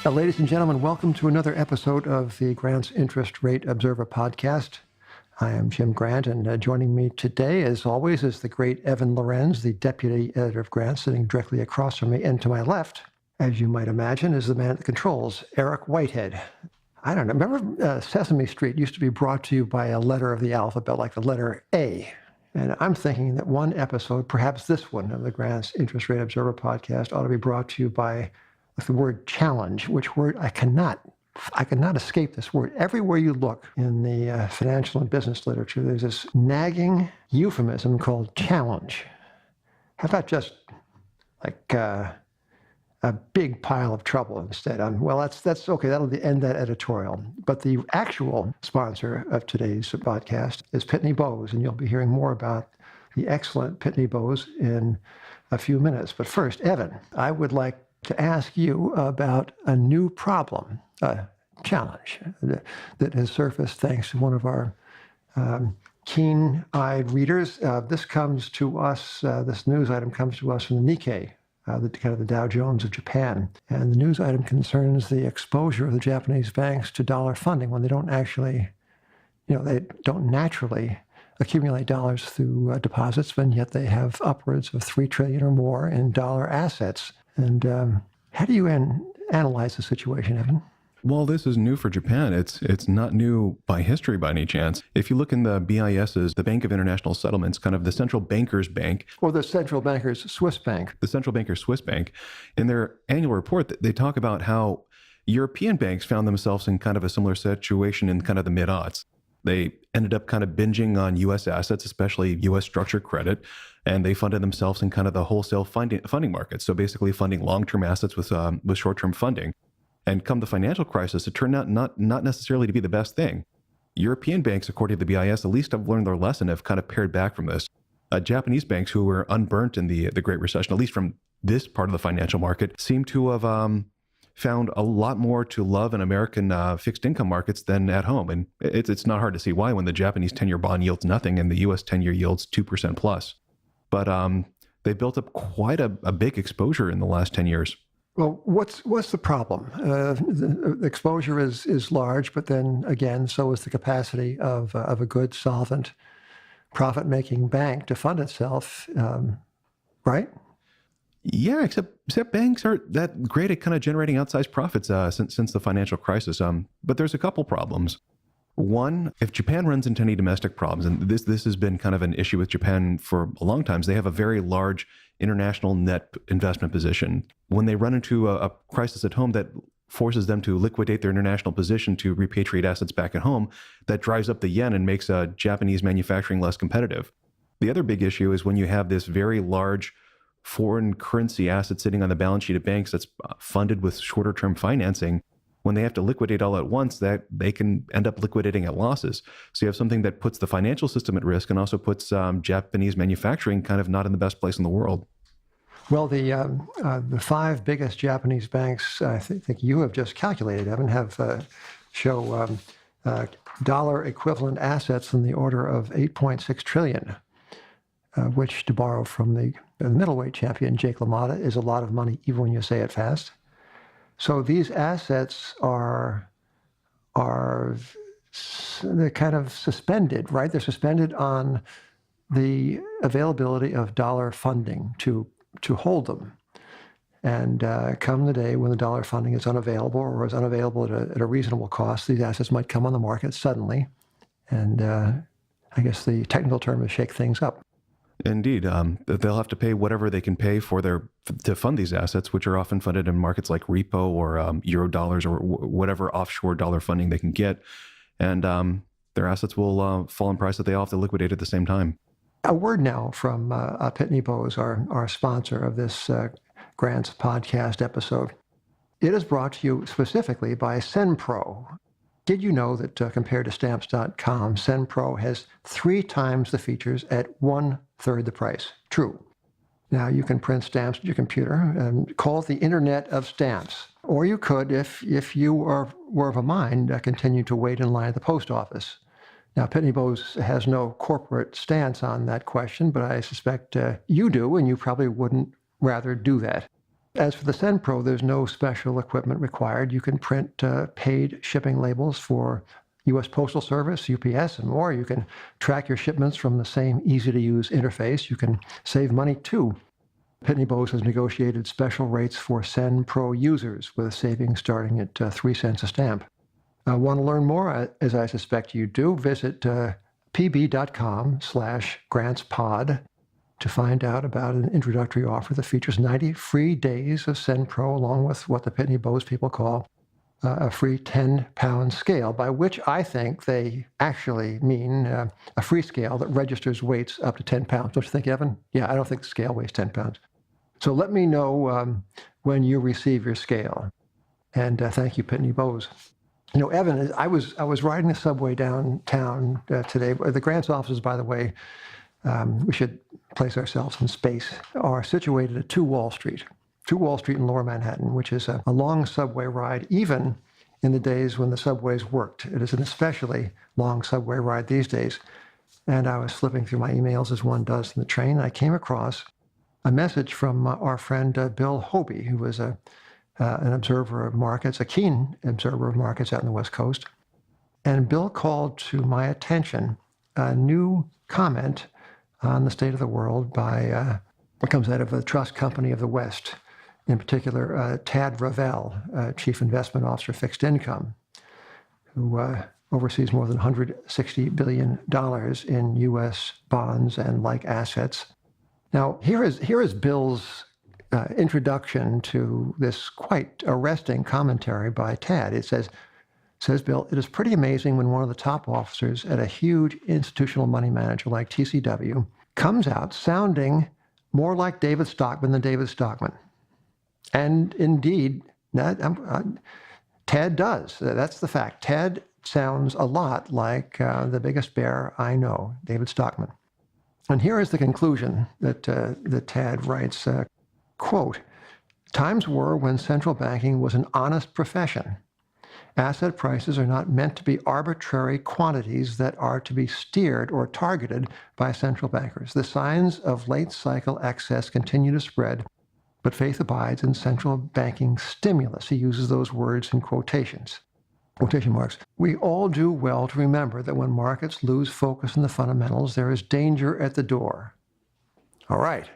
Ladies and gentlemen, welcome to another episode of the Grant's Interest Rate Observer podcast. I am Jim Grant, and joining me today, as always, is the great Evan Lorenz, the deputy editor of Grant, sitting directly across from me. And to my left, as you might imagine, is the man at the controls, Eric Whitehead. I don't know. Remember Sesame Street used to be brought to you by a letter of the alphabet, like the letter A. And I'm thinking that one episode, perhaps this one of the Grant's Interest Rate Observer podcast, ought to be brought to you by the word challenge, which word I cannot escape this word. Everywhere you look in the financial and business literature, there's this nagging euphemism called challenge. How about just like a big pile of trouble instead? Well, that's okay. That'll end that editorial. But the actual sponsor of today's podcast is Pitney Bowes, and you'll be hearing more about the excellent Pitney Bowes in a few minutes. But first, Evan, I would like to ask you about a new problem, a challenge that has surfaced thanks to one of our keen-eyed readers. This comes to us, this news item comes to us from the Nikkei, the Dow Jones of Japan. And the news item concerns the exposure of the Japanese banks to dollar funding when they don't actually, they don't naturally accumulate dollars through deposits, but yet they have upwards of $3 trillion or more in dollar assets. And how do you analyze the situation, Evan? Well, this is new for Japan. It's not new by history by any chance. If you look in the BIS's, the Bank of International Settlements, kind of the central bankers bank. Or the central bankers Swiss bank. The central bankers Swiss bank. In their annual report, they talk about how European banks found themselves in kind of a similar situation in kind of the mid-aughts. They ended up kind of binging on U.S. assets, especially U.S. structured credit, and they funded themselves in kind of the wholesale funding market. So basically funding long-term assets with short-term funding. And come the financial crisis, it turned out not necessarily to be the best thing. European banks, according to the BIS, at least have learned their lesson, have kind of pared back from this. Japanese banks who were unburnt in the Great Recession, at least from this part of the financial market, seem to have found a lot more to love in American fixed income markets than at home. And it's not hard to see why when the Japanese 10-year bond yields nothing and the U.S. 10-year yields 2% plus. But they built up quite a big exposure in the last 10 years. Well, what's the problem? The exposure is large, but then again, so is the capacity of a good, solvent, profit-making bank to fund itself, right? Yeah, except banks aren't that great at kind of generating outsized profits since the financial crisis. But there's a couple problems. One, if Japan runs into any domestic problems, and this has been kind of an issue with Japan for a long time, they have a very large international net investment position. When they run into a crisis at home that forces them to liquidate their international position to repatriate assets back at home, that drives up the yen and makes Japanese manufacturing less competitive. The other big issue is when you have this very large foreign currency asset sitting on the balance sheet of banks that's funded with shorter term financing. When they have to liquidate all at once, that they can end up liquidating at losses. So you have something that puts the financial system at risk and also puts Japanese manufacturing kind of not in the best place in the world. Well, the five biggest Japanese banks, I think you have just calculated, Evan, show dollar equivalent assets in the order of 8.6 trillion, which, to borrow from the middleweight champion Jake LaMotta, is a lot of money, even when you say it fast. So these assets are they're kind of suspended, right? They're suspended on the availability of dollar funding to hold them. And come the day when the dollar funding is unavailable or is unavailable at a reasonable cost, these assets might come on the market suddenly. And I guess the technical term is shake things up. Indeed. They'll have to pay whatever they can pay to fund these assets, which are often funded in markets like repo or euro dollars or whatever offshore dollar funding they can get. And their assets will fall in price that they all have to liquidate at the same time. A word now from Pitney Bowes, our sponsor of this Grant's podcast episode. It is brought to you specifically by SendPro. Did you know that compared to Stamps.com, SendPro has 3 times the features at 1/3 the price? True. Now you can print stamps at your computer and call it the Internet of Stamps. Or you could, if you were of a mind, continue to wait in line at the post office. Now, Pitney Bowes has no corporate stance on that question, but I suspect you do, and you probably wouldn't rather do that. As for the SendPro, there's no special equipment required. You can print paid shipping labels for U.S. Postal Service, UPS, and more. You can track your shipments from the same easy-to-use interface. You can save money, too. Pitney Bowes has negotiated special rates for SendPro users, with savings starting at 3 cents a stamp. Want to learn more, as I suspect you do, visit pb.com/grantspod to find out about an introductory offer that features 90 free days of SendPro, along with what the Pitney Bowes people call a free 10-pound scale, by which I think they actually mean a free scale that registers weights up to 10 pounds. Don't you think, Evan? Yeah, I don't think the scale weighs 10 pounds. So let me know when you receive your scale. And thank you, Pitney Bowes. You know, Evan, I was riding the subway downtown today. The Grant's offices, by the way, we should place ourselves in space, are situated at 2 Wall Street in Lower Manhattan, which is a long subway ride, even in the days when the subways worked. It is an especially long subway ride these days. And I was flipping through my emails, as one does in the train. I came across a message from our friend Bill Hobie, who was an observer of markets, a keen observer of markets out on the West Coast. And Bill called to my attention a new comment on the state of the world by what comes out of the Trust Company of the West, in particular Tad Ravel, Chief Investment Officer, Fixed Income, who oversees more than $160 billion in U.S. bonds and like assets. Now, here is Bill's introduction to this quite arresting commentary by Tad. It says Bill, it is pretty amazing when one of the top officers at a huge institutional money manager like TCW comes out sounding more like David Stockman than David Stockman. And indeed, Tad does. That's the fact. Tad sounds a lot like the biggest bear I know, David Stockman. And here is the conclusion that Tad writes, quote, "Times were when central banking was an honest profession. Asset prices are not meant to be arbitrary quantities that are to be steered or targeted by central bankers. The signs of late cycle excess continue to spread, but faith abides in central banking stimulus." He uses those words in quotation marks. "We all do well to remember that when markets lose focus on the fundamentals, there is danger at the door." All right.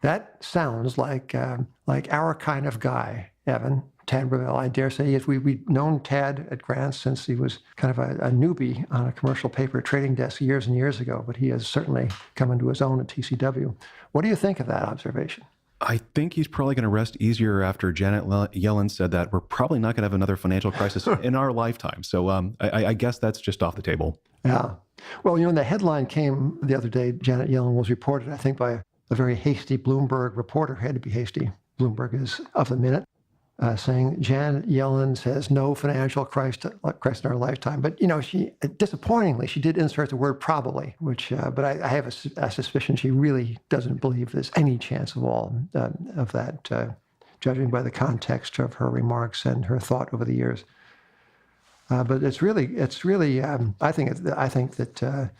That sounds like our kind of guy, Evan, Tad Ravel. I dare say if we've known Tad at Grant since he was kind of a newbie on a commercial paper trading desk years and years ago, but he has certainly come into his own at TCW. What do you think of that observation? I think he's probably going to rest easier after Janet Yellen said that we're probably not going to have another financial crisis in our lifetime. So I guess that's just off the table. Yeah. Well, the headline came the other day. Janet Yellen was reported, I think, by a very hasty Bloomberg reporter. Had to be hasty. Bloomberg is of the minute, saying Janet Yellen says no financial crisis in our lifetime. But, she disappointingly, she did insert the word probably, which, but I have a suspicion she really doesn't believe there's any chance of that, judging by the context of her remarks and her thought over the years. But it's really, I think that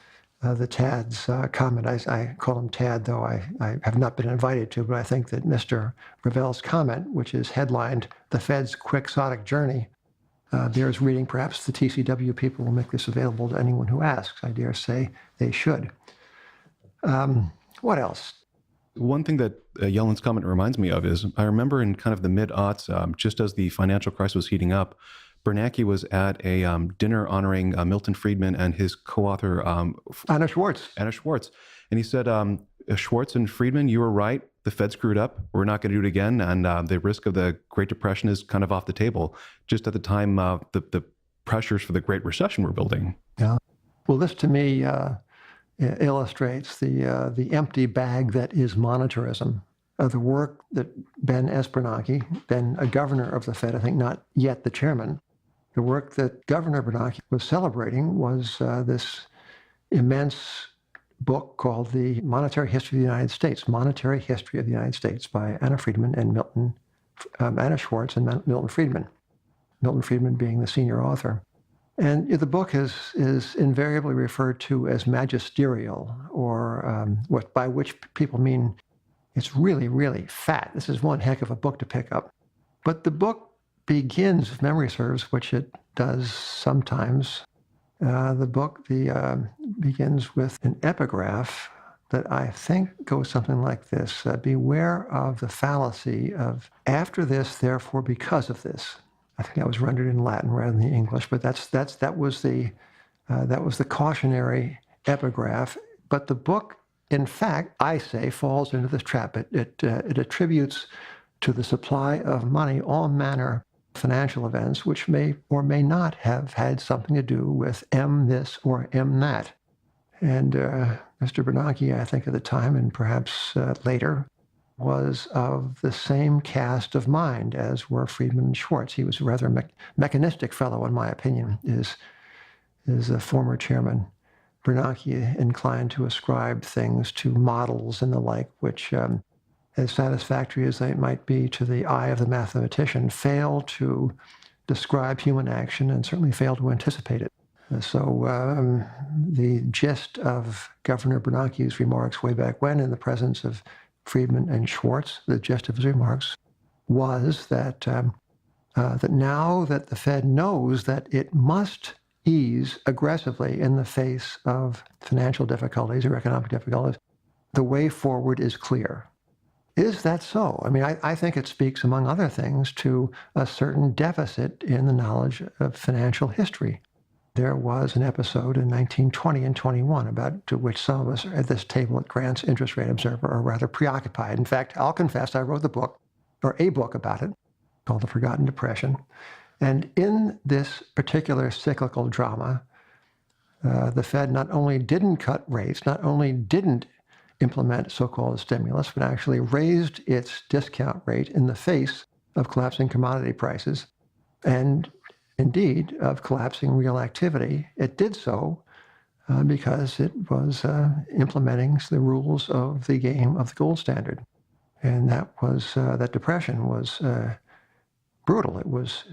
the Tad's comment, I call him Tad, though I have not been invited to, but I think that Mr. Ravel's comment, which is headlined, "The Fed's Quixotic Journey," bears reading. Perhaps the TCW people will make this available to anyone who asks. I dare say they should. What else? One thing that Yellen's comment reminds me of is I remember in kind of the mid-aughts, just as the financial crisis was heating up, Bernanke was at a dinner honoring Milton Friedman and his co-author, Anna Schwartz. And he said, Schwartz and Friedman, you were right. The Fed screwed up. We're not going to do it again. And the risk of the Great Depression is kind of off the table. Just at the time, the pressures for the Great Recession were building. Yeah. Well, this to me illustrates the empty bag that is monetarism. The work that Ben Bernanke, then a governor of the Fed, I think not yet the chairman, the work that Governor Bernanke was celebrating was this immense book called The Monetary History of the United States, Monetary History of the United States by Anna Friedman and Anna Schwartz and Milton Friedman. Milton Friedman being the senior author. And the book is invariably referred to as magisterial, or by which people mean It's really, really fat. This is one heck of a book to pick up. But the book begins, if memory serves, which it does sometimes. The book begins with an epigraph that I think goes something like this. Beware of the fallacy of after this, therefore because of this. I think that was rendered in Latin rather than the English, but that was the cautionary epigraph. But the book, in fact, I say, falls into this trap. It attributes to the supply of money all manner of financial events which may or may not have had something to do with M this or M that. And Mr. Bernanke, I think at the time, and perhaps later, was of the same cast of mind as were Friedman and Schwartz. He was a rather mechanistic fellow, in my opinion, is a former chairman. Bernanke inclined to ascribe things to models and the like, which, as satisfactory as they might be to the eye of the mathematician, fail to describe human action and certainly fail to anticipate it. So the gist of Governor Bernanke's remarks way back when, in the presence of Friedman and Schwartz, the gist of his remarks was that that now that the Fed knows that it must ease aggressively in the face of financial difficulties or economic difficulties, the way forward is clear. Is that so? I mean, I think it speaks, among other things, to a certain deficit in the knowledge of financial history. There was an episode in 1920 and 21 about to which some of us at this table at Grant's Interest Rate Observer are rather preoccupied. In fact, I'll confess I wrote the book, or a book about it, called The Forgotten Depression. And in this particular cyclical drama, the Fed not only didn't cut rates, not only didn't implement so-called stimulus, but actually raised its discount rate in the face of collapsing commodity prices and indeed of collapsing real activity. It did so because it was implementing the rules of the game of the gold standard. And that depression was brutal. It was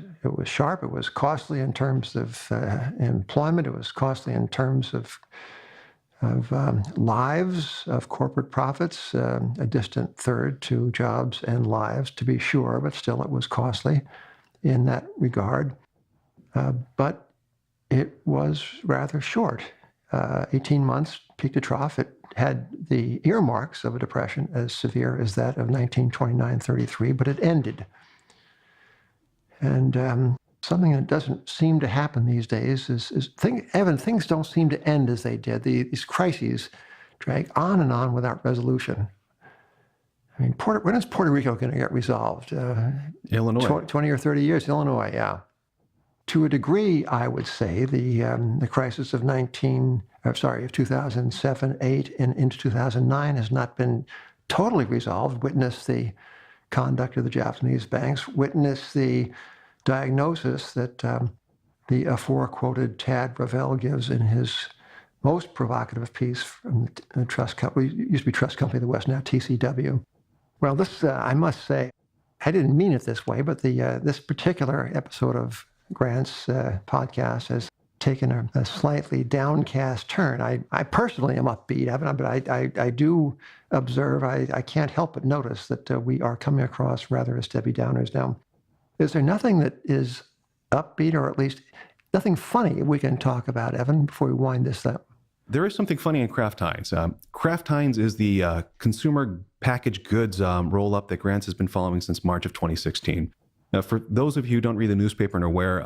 sharp. It was costly in terms of employment. It was costly in terms of lives, of corporate profits, a distant third to jobs and lives, to be sure, but still it was costly in that regard. But it was rather short, 18 months, peak to trough. It had the earmarks of a depression as severe as that of 1929-33, but it ended. And something that doesn't seem to happen these days Evan, things don't seem to end as they did. These crises drag on and on without resolution. I mean, when is Puerto Rico going to get resolved? Illinois. 20 or 30 years, Illinois, yeah. To a degree, I would say the crisis of 2007, 8, and into 2009 has not been totally resolved. Witness the conduct of the Japanese banks. Witness the diagnosis that the aforequoted Tad Ravel gives in his most provocative piece from the trust company. It used to be Trust Company of the West, now TCW. Well, this I must say, I didn't mean it this way, but this particular episode of Grant's podcast has taken a slightly downcast turn. I personally am upbeat, but I do observe, I can't help but notice that we are coming across rather as Debbie Downers now. Is there nothing that is upbeat, or at least nothing funny we can talk about, Evan, before we wind this up? There is something funny in Kraft Heinz. Kraft Heinz is the consumer packaged goods roll-up that Grants has been following since March of 2016. Now, for those of you who don't read the newspaper and are aware,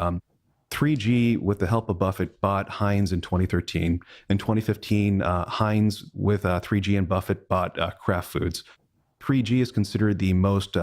3G, with the help of Buffett, bought Heinz in 2013. In 2015, Heinz, with 3G and Buffett, bought Kraft Foods. 3G is considered the most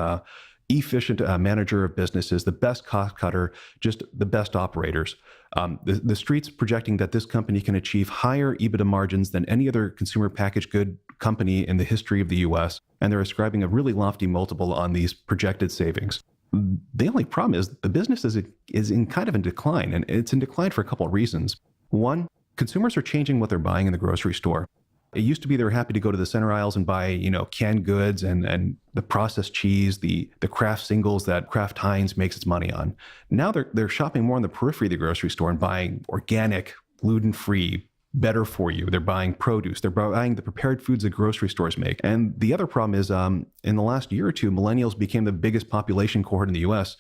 efficient manager of businesses, the best cost cutter, just the best operators. The street's projecting that this company can achieve higher EBITDA margins than any other consumer packaged good company in the history of the U.S., and they're ascribing a really lofty multiple on these projected savings. The only problem is the business is in kind of in decline, and it's in decline for a couple of reasons. One, consumers are changing what they're buying in the grocery store. It used to be they were happy to go to the center aisles and buy, canned goods and the processed cheese, the Kraft singles that Kraft Heinz makes its money on. Now they're shopping more on the periphery of the grocery store and buying organic, gluten-free, better for you. They're buying produce. They're buying the prepared foods that grocery stores make. And the other problem is in the last year or two, millennials became the biggest population cohort in the U.S.,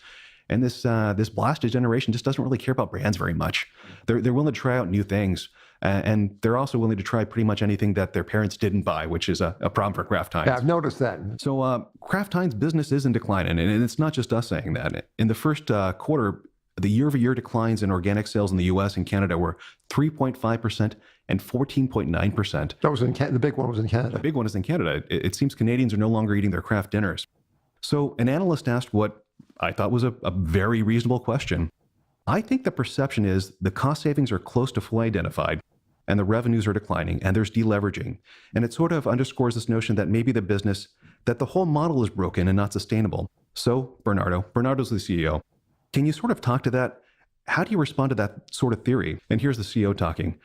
and this blasted generation just doesn't really care about brands very much. They're willing to try out new things. And they're also willing to try pretty much anything that their parents didn't buy, which is a problem for Kraft Heinz. Yeah, I've noticed that. So Kraft Heinz business is in decline, and it's not just us saying that. In the first quarter, the year-over-year declines in organic sales in the U.S. and Canada were 3.5% and 14.9%. That was the big one was in Canada. The big one is in Canada. It seems Canadians are no longer eating their Kraft dinners. So an analyst asked what I thought was a very reasonable question. I think the perception is the cost savings are close to fully identified and the revenues are declining and there's deleveraging. And it sort of underscores this notion that maybe that the whole model is broken and not sustainable. So Bernardo's the CEO. Can you sort of talk to that? How do you respond to that sort of theory? And here's the CEO talking.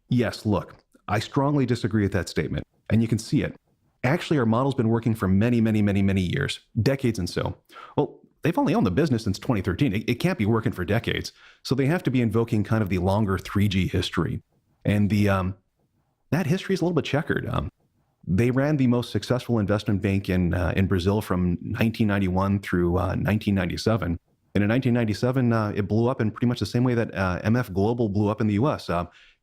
Yes, look, I strongly disagree with that statement. And you can see it. Actually, our model's been working for many, many, many, many years, decades and so. Well, they've only owned the business since 2013. It can't be working for decades. So they have to be invoking kind of the longer 3G history. And that history is a little bit checkered. They ran the most successful investment bank in Brazil from 1991 through 1997. And in 1997, it blew up in pretty much the same way that MF Global blew up in the U.S.,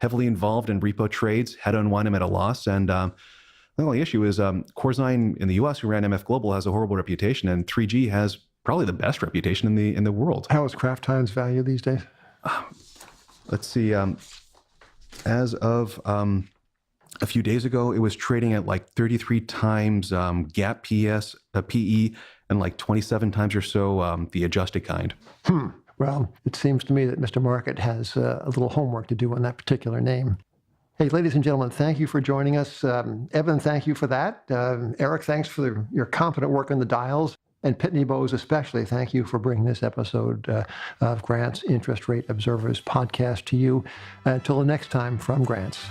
heavily involved in repo trades, had to unwind them at a loss. And the only issue is Corzine in the U.S., who ran MF Global, has a horrible reputation, and 3G has probably the best reputation in the world. How is Kraft Heinz value these days? Let's see. As of a few days ago, it was trading at like 33 times GAAP PE and like 27 times or so the adjusted kind. Well, it seems to me that Mr. Market has a little homework to do on that particular name. Hey, ladies and gentlemen, thank you for joining us. Evan, thank you for that. Eric, thanks for your confident work on the dials. And Pitney Bowes especially, thank you for bringing this episode of Grant's Interest Rate Observers podcast to you. Until the next time, from Grant's.